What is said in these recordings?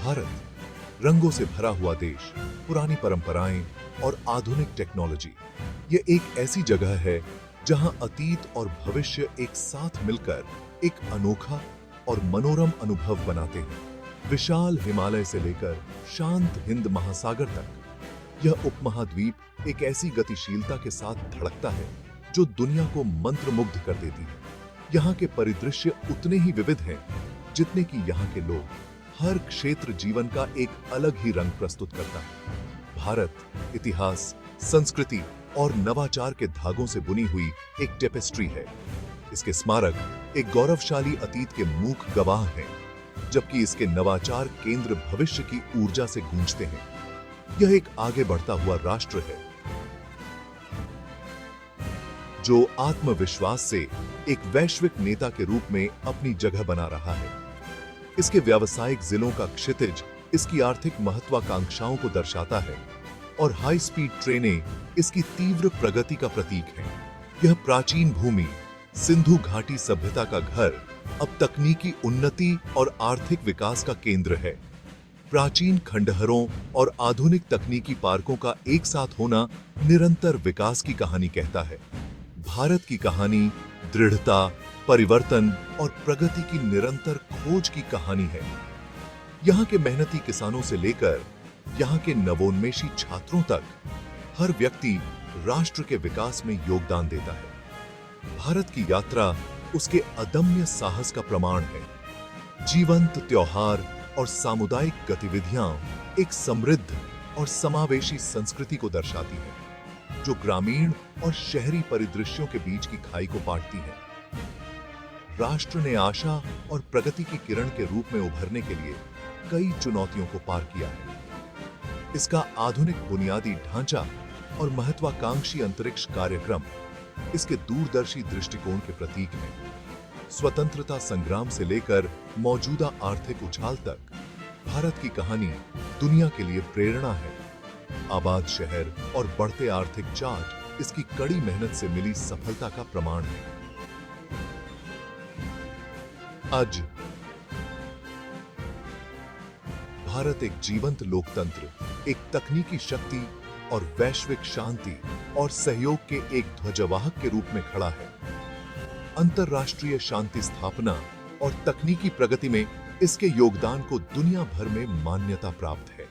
भारत रंगों से भरा हुआ देश, पुरानी परंपराएं और आधुनिक टेक्नोलॉजी। ये एक ऐसी जगह है जहां अतीत और भविष्य एक साथ मिलकर एक अनोखा और मनोरम अनुभव बनाते हैं। विशाल हिमालय से लेकर शांत हिंद महासागर तक यह उपमहाद्वीप एक ऐसी गतिशीलता के साथ धड़कता है जो दुनिया को मंत्रमुग्ध कर देती है। यहाँ के परिदृश्य उतने ही विविध हैं जितने कि यहाँ के लोग। हर क्षेत्र जीवन का एक अलग ही रंग प्रस्तुत करता है। भारत इतिहास, संस्कृति और नवाचार के धागों से बुनी हुई एक टेपेस्ट्री है। इसके स्मारक एक गौरवशाली अतीत के मूक गवाह हैं, जबकि इसके नवाचार केंद्र भविष्य की ऊर्जा से गूंजते हैं। यह एक आगे बढ़ता हुआ राष्ट्र है जो आत्मविश्वास से एक वैश्विक नेता के रूप में अपनी जगह बना रहा है। इसके व्यावसायिक जिलों का क्षितिज इसकी आर्थिक महत्वाकांक्षाओं को दर्शाता है और हाई स्पीड ट्रेनें इसकी तीव्र प्रगति का प्रतीक हैं। यह प्राचीन भूमि, सिंधु घाटी सभ्यता का घर, अब तकनीकी उन्नति और आर्थिक विकास का केंद्र है। प्राचीन खंडहरों और आधुनिक तकनीकी पार्कों का एक साथ होना निरंतर विकास की कहानी कहता है। भारत की कहानी दृढ़ता, परिवर्तन और प्रगति की निरंतर खोज की कहानी है। यहाँ के मेहनती किसानों से लेकर यहाँ के नवोन्मेषी छात्रों तक हर व्यक्ति राष्ट्र के विकास में योगदान देता है। भारत की यात्रा उसके अदम्य साहस का प्रमाण है। जीवंत त्योहार और सामुदायिक गतिविधियां एक समृद्ध और समावेशी संस्कृति को दर्शाती हैं, जो ग्रामीण और शहरी परिदृश्यों के बीच की खाई को पाटती है। राष्ट्र ने आशा और प्रगति की किरण के रूप में उभरने के लिए कई चुनौतियों को पार किया है। इसका आधुनिक बुनियादी ढांचा और महत्वाकांक्षी अंतरिक्ष कार्यक्रम इसके दूरदर्शी दृष्टिकोण के प्रतीक हैं। स्वतंत्रता संग्राम से लेकर मौजूदा आर्थिक उछाल तक भारत की कहानी दुनिया के लिए प्रेरणा है। आबाद शहर और बढ़ते आर्थिक चार्ट इसकी कड़ी मेहनत से मिली सफलता का प्रमाण है। आज भारत एक जीवंत लोकतंत्र, एक तकनीकी शक्ति और वैश्विक शांति और सहयोग के एक ध्वजवाहक के रूप में खड़ा है। अंतरराष्ट्रीय शांति स्थापना और तकनीकी प्रगति में इसके योगदान को दुनिया भर में मान्यता प्राप्त है।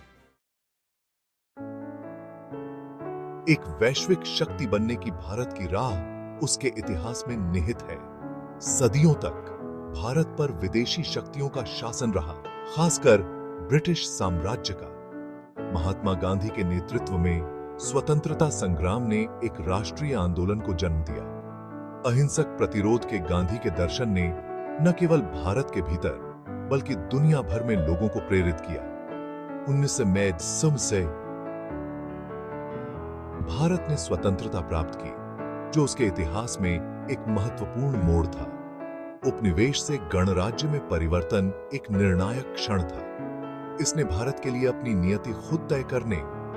एक वैश्विक शक्ति बनने की भारत की राह उसके इतिहास में निहित है। सदियों तक भारत पर विदेशी शक्तियों का शासन रहा, खासकर ब्रिटिश साम्राज्य का। महात्मा गांधी के नेतृत्व में स्वतंत्रता संग्राम ने एक राष्ट्रीय आंदोलन को जन्म दिया। अहिंसक प्रतिरोध के गांधी के दर्शन ने न केवल भारत के भीतर बल्कि दुनिया भर में लोगों को प्रेरित किया। 19 मई से भारत ने स्वतंत्रता प्राप्त की, जो उसके इतिहास में एक महत्वपूर्ण मोड़ था। उपनिवेश से गणराज्य में परिवर्तन एक निर्णायक क्षण था। इसने भारत के लिए अपनी नियति खुद तय करने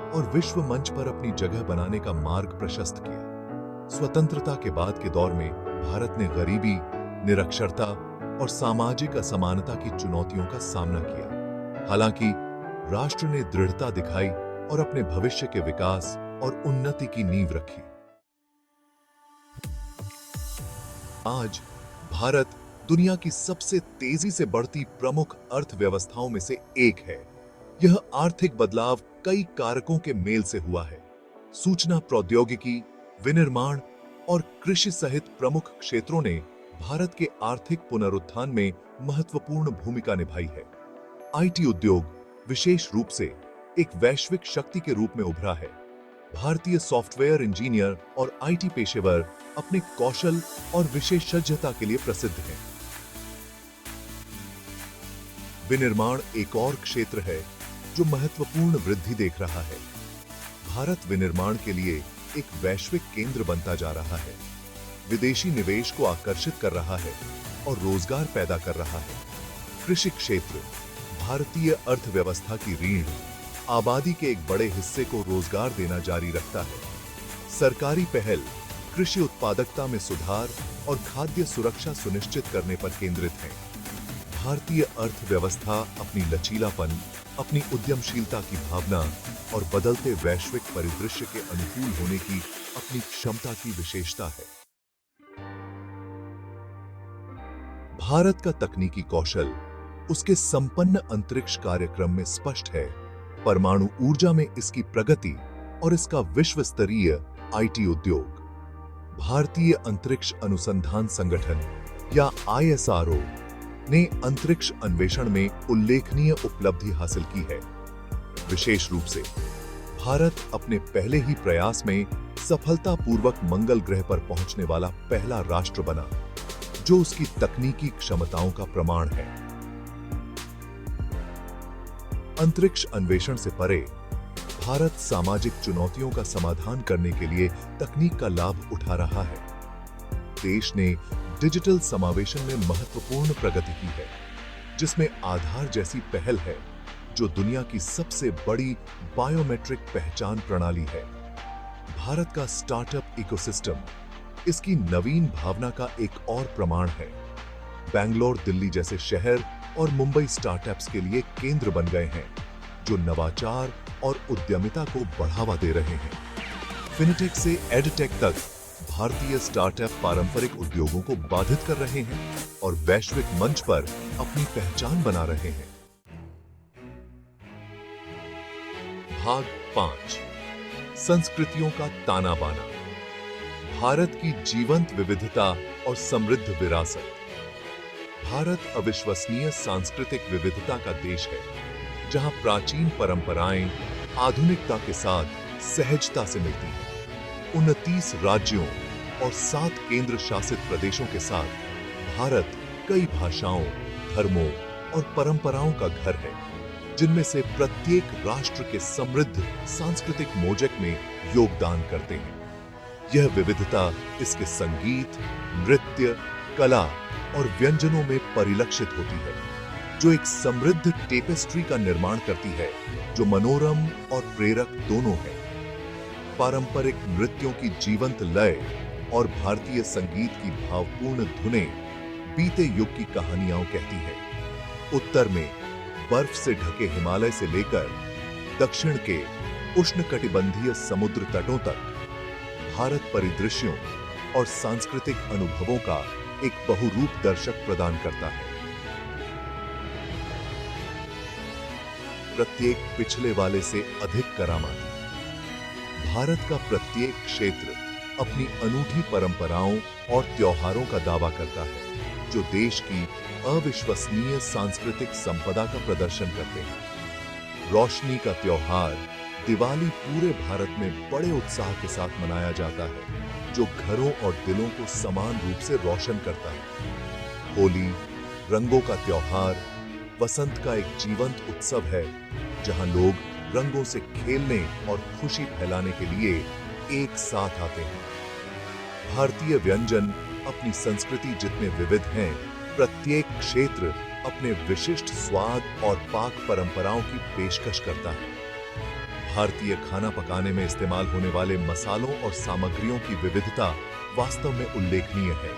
और विश्व मंच पर अपनी जगह बनाने का मार्ग प्रशस्त किया। स्वतंत्रता के बाद के दौर में भारत ने गरीबी, निरक्षरता और सामाजिक असमानता की चुनौतियों का सामना किया। हालांकि राष्ट्र ने दृढ़ता दिखाई और अपने भविष्य के विकास और उन्नति की नींव रखी। आज भारत दुनिया की सबसे तेजी से बढ़ती प्रमुख अर्थव्यवस्थाओं में से एक है। यह आर्थिक बदलाव कई कारकों के मेल से हुआ है। सूचना प्रौद्योगिकी, विनिर्माण और कृषि सहित प्रमुख क्षेत्रों ने भारत के आर्थिक पुनरुत्थान में महत्वपूर्ण भूमिका निभाई है। आईटी उद्योग विशेष रूप से एक वैश्विक शक्ति के रूप में उभरा है। भारतीय सॉफ्टवेयर इंजीनियर और आईटी पेशेवर अपने कौशल और विशेषज्ञता के लिए प्रसिद्ध हैं। विनिर्माण एक और क्षेत्र है जो महत्वपूर्ण वृद्धि देख रहा है। भारत विनिर्माण के लिए एक वैश्विक केंद्र बनता जा रहा है, विदेशी निवेश को आकर्षित कर रहा है और रोजगार पैदा कर रहा है। कृषि क्षेत्र भारतीय अर्थव्यवस्था की रीढ़, आबादी के एक बड़े हिस्से को रोजगार देना जारी रखता है। सरकारी पहल कृषि उत्पादकता में सुधार और खाद्य सुरक्षा सुनिश्चित करने पर केंद्रित है। भारतीय अर्थव्यवस्था अपनी लचीलापन, अपनी उद्यमशीलता की भावना और बदलते वैश्विक परिदृश्य के अनुकूल होने की अपनी क्षमता की विशेषता है। भारत का तकनीकी कौशल उसके संपन्न अंतरिक्ष कार्यक्रम में स्पष्ट है। परमाणु ऊर्जा में इसकी प्रगति और इसका विश्व स्तरीय आईटी उद्योग। भारतीय अंतरिक्ष अनुसंधान संगठन या आईएसआरओ ने अंतरिक्ष अन्वेषण में उल्लेखनीय उपलब्धि हासिल की है। विशेष रूप से भारत अपने पहले ही प्रयास में सफलतापूर्वक मंगल ग्रह पर पहुंचने वाला पहला राष्ट्र बना, जो उसकी तकनीकी क्षमताओं का प्रमाण है। अंतरिक्ष अन्वेषण से परे भारत सामाजिक चुनौतियों का समाधान करने के लिए तकनीक का लाभ उठा रहा है। देश ने डिजिटल समावेशन में महत्वपूर्ण प्रगति की है, जिसमें आधार जैसी पहल है, जो दुनिया की सबसे बड़ी बायोमेट्रिक पहचान प्रणाली है। भारत का स्टार्टअप इकोसिस्टम इसकी नवीन भावना का एक और प्रमाण है। बेंगलोर, दिल्ली जैसे शहर और मुंबई स्टार्टअप्स के लिए केंद्र बन गए हैं, जो नवाचार और उद्यमिता को बढ़ावा दे रहे हैं। फिनटेक से एडटेक तक भारतीय स्टार्टअप पारंपरिक उद्योगों को बाधित कर रहे हैं और वैश्विक मंच पर अपनी पहचान बना रहे हैं। भाग 5, संस्कृतियों का ताना बाना। भारत की जीवंत विविधता और समृद्ध विरासत। भारत अविश्वसनीय सांस्कृतिक विविधता का देश है, जहां प्राचीन परंपराएं आधुनिकता के साथ सहजता से मिलती हैं। 29 राज्यों और 7 केंद्र शासित प्रदेशों के साथ भारत कई भाषाओं, धर्मों और परंपराओं का घर है, जिनमें से प्रत्येक राष्ट्र के समृद्ध सांस्कृतिक मोज़ेक में योगदान करते हैं। यह विविधता इसके संगीत, नृत्य, कला और व्यंजनों में परिलक्षित होती है, जो एक समृद्ध टेपेस्ट्री का निर्माण करती है, जो मनोरम और प्रेरक दोनों है। पारंपरिक नृत्यों की जीवंत लय और भारतीय संगीत की भावपूर्ण धुनें बीते युग की कहानियां कहती हैं। उत्तर में बर्फ से ढके हिमालय से लेकर दक्षिण के उष्णकटिबंधीय समुद्र तटों तक भारत परिदृश्यों और सांस्कृतिक अनुभवों का एक बहुरूप दर्शक प्रदान करता है। प्रत्येक पिछले वाले से अधिक करामाती। भारत का प्रत्येक क्षेत्र अपनी अनूठी परंपराओं और त्योहारों का दावा करता है, जो देश की अविश्वसनीय सांस्कृतिक संपदा का प्रदर्शन करते हैं। रोशनी का त्योहार दिवाली पूरे भारत में बड़े उत्साह के साथ मनाया जाता है, जो घरों और दिलों को समान रूप से रोशन करता है। होली रंगों का त्योहार, वसंत का एक जीवंत उत्सव है, जहां लोग रंगों से खेलने और खुशी फैलाने के लिए एक साथ आते हैं। भारतीय व्यंजन अपनी संस्कृति जितने विविध हैं, प्रत्येक क्षेत्र अपने विशिष्ट स्वाद और पाक परंपराओं की पेशकश करता है। भारतीय खाना पकाने में इस्तेमाल होने वाले मसालों और सामग्रियों की विविधता वास्तव में उल्लेखनीय है।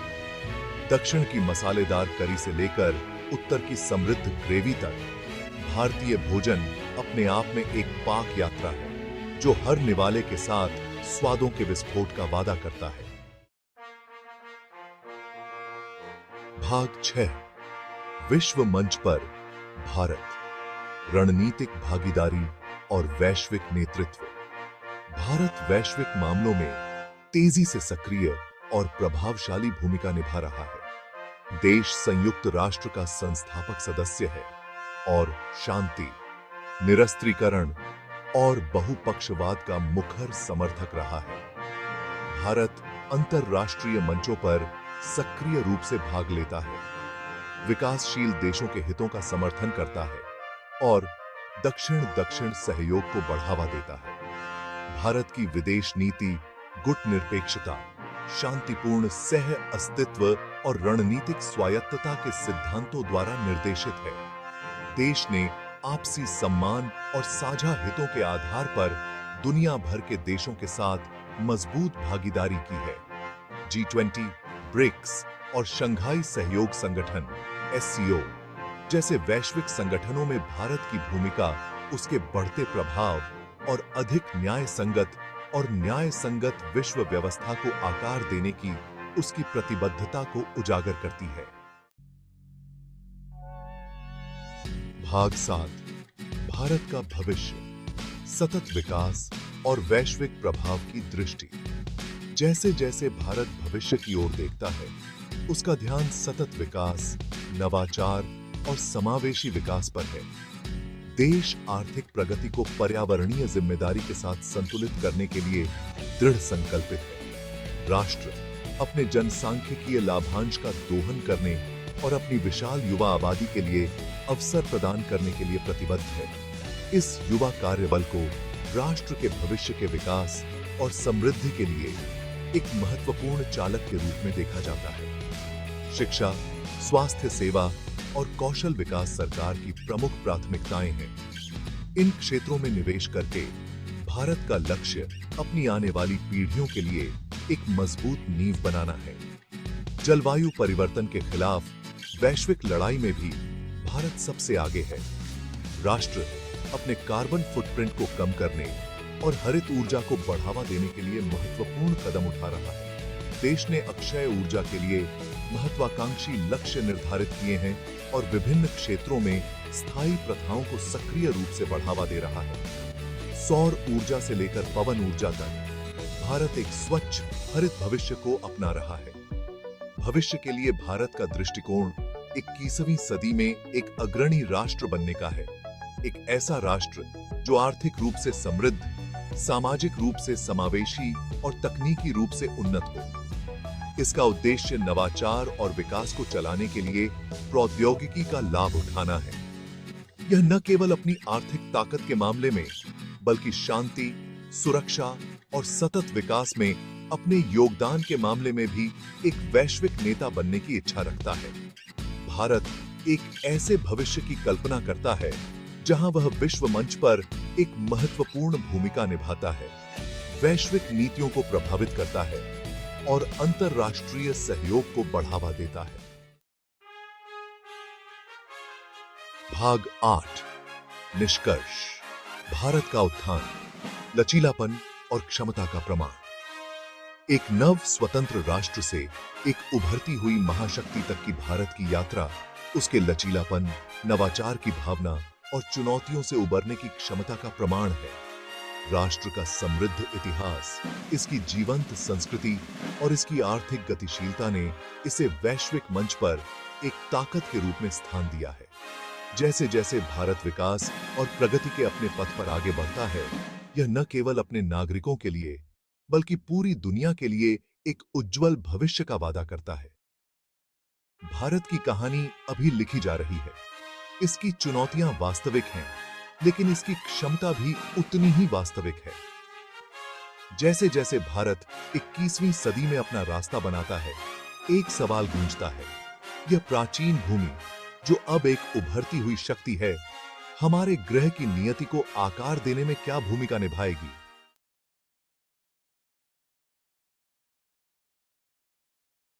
दक्षिण की मसालेदार करी से लेकर उत्तर की समृद्ध ग्रेवी तक, भारतीय भोजन अपने आप में एक पाक यात्रा है, जो हर निवाले के साथ स्वादों के विस्फोट का वादा करता है। भाग 6, विश्व मंच पर भारत, रणनीतिक भागीदारी और वैश्विक नेतृत्व। भारत वैश्विक मामलों में तेजी से सक्रिय और प्रभावशाली भूमिका निभा रहा है। देश संयुक्त राष्ट्र का संस्थापक सदस्य है और शांति, निरस्त्रीकरण और बहुपक्षवाद का मुखर समर्थक रहा है। भारत अंतरराष्ट्रीय मंचों पर सक्रिय रूप से भाग लेता है, विकासशील देशों के हितों का समर्थन करता है और दक्षिण-दक्षिण सहयोग को बढ़ावा देता है। भारत की विदेश नीति गुटनिरपेक्षता, शांतिपूर्ण सह अस्तित्व और रणनीतिक स्वायत्तता के सिद्धांतों द्वारा निर्देशित है। देश ने आपसी सम्मान और साझा हितों के आधार पर दुनिया भर के देशों के साथ मजबूत भागीदारी की है। G20, ब्रिक्स और शंघाई सहयोग संगठन (SCO) जैसे वैश्विक संगठनों में भारत की भूमिका, उसके बढ़ते प्रभाव और अधिक न्याय संगत विश्व व्यवस्था को आकार देने की उसकी प्रतिबद्धता को उजागर करती है। भाग 7, भारत का भविष्य, सतत विकास और वैश्विक प्रभाव की दृष्टि। जैसे जैसे भारत भविष्य की ओर देखता है, उसका ध्यान सतत विकास, नवाचार और समावेशी विकास पर है। देश आर्थिक प्रगति को पर्यावरणीय जिम्मेदारी के साथ संतुलित करने के लिए दृढ़ संकल्पित है। राष्ट्र अपने जनसांख्यिकीय लाभांश का दोहन करने और अपनी विशाल युवा आबादी के लिए अवसर प्रदान करने के लिए प्रतिबद्ध है। इस युवा कार्यबल को राष्ट्र के भविष्य के विकास और समृद्धि के लिए एक महत्वपूर्ण चालक के रूप में देखा जाता है। शिक्षा, स्वास्थ्य सेवा और कौशल विकास सरकार की प्रमुख प्राथमिकताएं हैं। इन क्षेत्रों में निवेश करके भारत का लक्ष्य अपनी आने वाली पीढ़ियों के लिए एक मजबूत नींव बनाना है। जलवायु परिवर्तन के खिलाफ वैश्विक लड़ाई में भी भारत सबसे आगे है। राष्ट्र अपने कार्बन फुटप्रिंट को कम करने और हरित ऊर्जा को बढ़ावा देने के लिए महत्वपूर्ण कदम उठा रहा है। देश ने अक्षय ऊर्जा के लिए महत्वाकांक्षी लक्ष्य निर्धारित किए हैं और विभिन्न क्षेत्रों में स्थायी प्रथाओं को सक्रिय रूप से बढ़ावा दे रहा है। सौर ऊर्जा से लेकर पवन ऊर्जा तक भारत एक स्वच्छ हरित भविष्य को अपना रहा है। भविष्य के लिए भारत का दृष्टिकोण 21वीं सदी में एक अग्रणी राष्ट्र बनने का है। एक ऐसा राष्ट्र जो आर्थिक रूप से समृद्ध, सामाजिक रूप से समावेशी और तकनीकी रूप से उन्नत हो। इसका उद्देश्य नवाचार और विकास को चलाने के लिए प्रौद्योगिकी का लाभ उठाना है। यह न केवल अपनी आर्थिक ताकत के मामले में, बल्कि शांति, सुरक्षा और सतत विकास में अपने योगदान के मामले में भी एक वैश्विक नेता बनने की इच्छा रखता है। भारत एक ऐसे भविष्य की कल्पना करता है जहां वह विश्व मंच पर एक महत्वपूर्ण भूमिका निभाता है, वैश्विक नीतियों को प्रभावित करता है और अंतरराष्ट्रीय सहयोग को बढ़ावा देता है। भाग 8, निष्कर्ष, भारत का उत्थान, लचीलापन और क्षमता का प्रमाण। एक नव स्वतंत्र राष्ट्र से एक उभरती हुई महाशक्ति तक की भारत की यात्रा उसके लचीलापन, नवाचार की भावना और चुनौतियों से उबरने की क्षमता का प्रमाण है। राष्ट्र का समृद्ध इतिहास, इसकी जीवंत संस्कृति और इसकी आर्थिक गतिशीलता ने इसे वैश्विक मंच पर एक ताकत के रूप में स्थान दिया है। जैसे जैसे भारत विकास और प्रगति के अपने पथ पर आगे बढ़ता है, यह न केवल अपने नागरिकों के लिए बल्कि पूरी दुनिया के लिए एक उज्जवल भविष्य का वादा करता है। भारत की कहानी अभी लिखी जा रही है। इसकी चुनौतियां वास्तविक हैं, लेकिन इसकी क्षमता भी उतनी ही वास्तविक है। जैसे जैसे भारत 21वीं सदी में अपना रास्ता बनाता है, एक सवाल गूंजता है, यह प्राचीन भूमि जो अब एक उभरती हुई शक्ति है, हमारे ग्रह की नियति को आकार देने में क्या भूमिका निभाएगी?